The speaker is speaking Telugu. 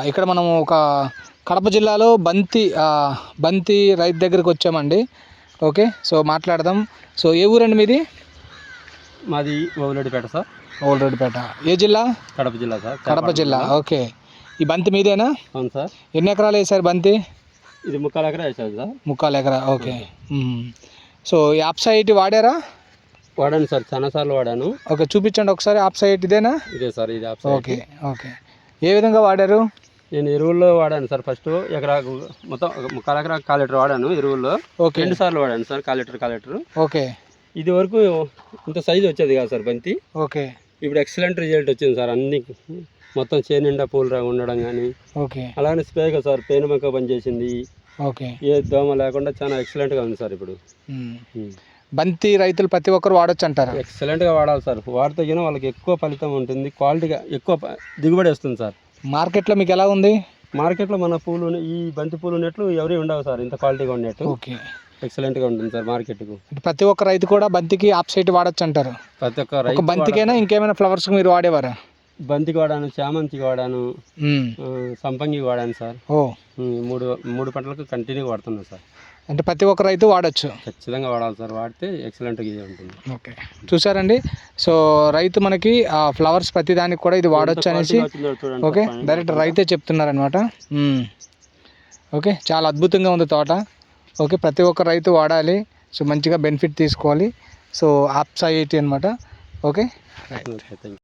ఇక్కడ మనం ఒక కడప జిల్లాలో బంతి రైతు దగ్గరికి వచ్చామండి. ఓకే, సో మాట్లాడదాం. సో ఏ ఊరండి మీది? మాది ఓవులరెడ్డిపేట సార్. ఓవులరెడ్డిపేట. ఏ జిల్లా? కడప జిల్లా సార్. కడప జిల్లా. ఓకే, ఈ బంతి మీదేనా? అవును సార్. ఎన్ని ఎకరాలు వేసారు బంతి? ఇది 3/4 ఎకరా వేసారు సార్. 3/4 ఎకరా. ఓకే. సో ఈ ఆప్సైట్ వాడారా? వాడాను సార్, చాలా సార్లు వాడాను. ఓకే, చూపించండి ఒకసారి. ఆప్సైట్ ఇదేనా? ఇదే సార్, ఇది ఆప్సైట్. Okay okay. ఏ విధంగా వాడారు? నేను ఎరువుల్లో వాడాను సార్. ఫస్ట్ ఎకరాకు మొత్తం 3/4 ఎకరా 1/4 లీటర్ వాడాను ఎరువుల్లో. ఓకే. 2 సార్లు వాడాను సార్, 1/4 లీటర్. ఓకే. ఇది వరకు ఇంత సైజు వచ్చేది కాదు సార్ బంతి. ఓకే. ఇప్పుడు ఎక్సలెంట్ రిజల్ట్ వచ్చింది సార్. అన్ని మొత్తం చేను నిండా పూలు ఉండడం కానీ, ఓకే, అలాగే స్ప్రేగా సార్ పేను మొక్క పనిచేసింది. ఓకే. ఏ దోమ లేకుండా చాలా ఎక్సలెంట్గా ఉంది సార్ ఇప్పుడు. బంతి రైతులు ప్రతి ఒక్కరు వాడొచ్చు అంటారు? ఎక్సలెంట్గా వాడాలి సార్. వాడితే కానీ వాళ్ళకి ఎక్కువ ఫలితం ఉంటుంది, క్వాలిటీగా ఎక్కువ దిగుబడి వస్తుంది సార్. మార్కెట్లో మీకు ఎలా ఉంది? మార్కెట్లో మన పూలు, ఈ బంతి పూలు ఉన్నట్లు ఎవరి ఉండవు సార్, ఇంత క్వాలిటీగా ఉన్నట్టు. ఓకే, ఎక్సలెంట్గా ఉంటుంది సార్ మార్కెట్కు. ప్రతి ఒక్క రైతు కూడా బంతికి ఆప్సైట్ వాడచ్చు అంటారు? ప్రతి ఒక్క రైతు. బంతికైనా ఇంకేమైనా ఫ్లవర్స్కి మీరు వాడేవారా? బంతికి వాడాను, చామంతికి వాడాను, సంపంగికి వాడాను సార్. మూడు పంటలకు కంటిన్యూ వాడుతున్నాను సార్. అంటే ప్రతి ఒక్క రైతు వాడచ్చు? ఖచ్చితంగా వాడాలి సార్, వాడితే ఎక్సలెంట్గా ఉంటుంది. ఓకే, చూసారండి. సో రైతు మనకి ఆ ఫ్లవర్స్ ప్రతి దానికి కూడా ఇది వాడచ్చు అనేసి, ఓకే, డైరెక్ట్ రైతే చెప్తున్నారనమాట. ఓకే, చాలా అద్భుతంగా ఉంది తోట. ఓకే, ప్రతి ఒక్క రైతు వాడాలి. సో మంచిగా బెనిఫిట్ తీసుకోవాలి. సో ఆప్సైట్ అనమాట. Okay, right.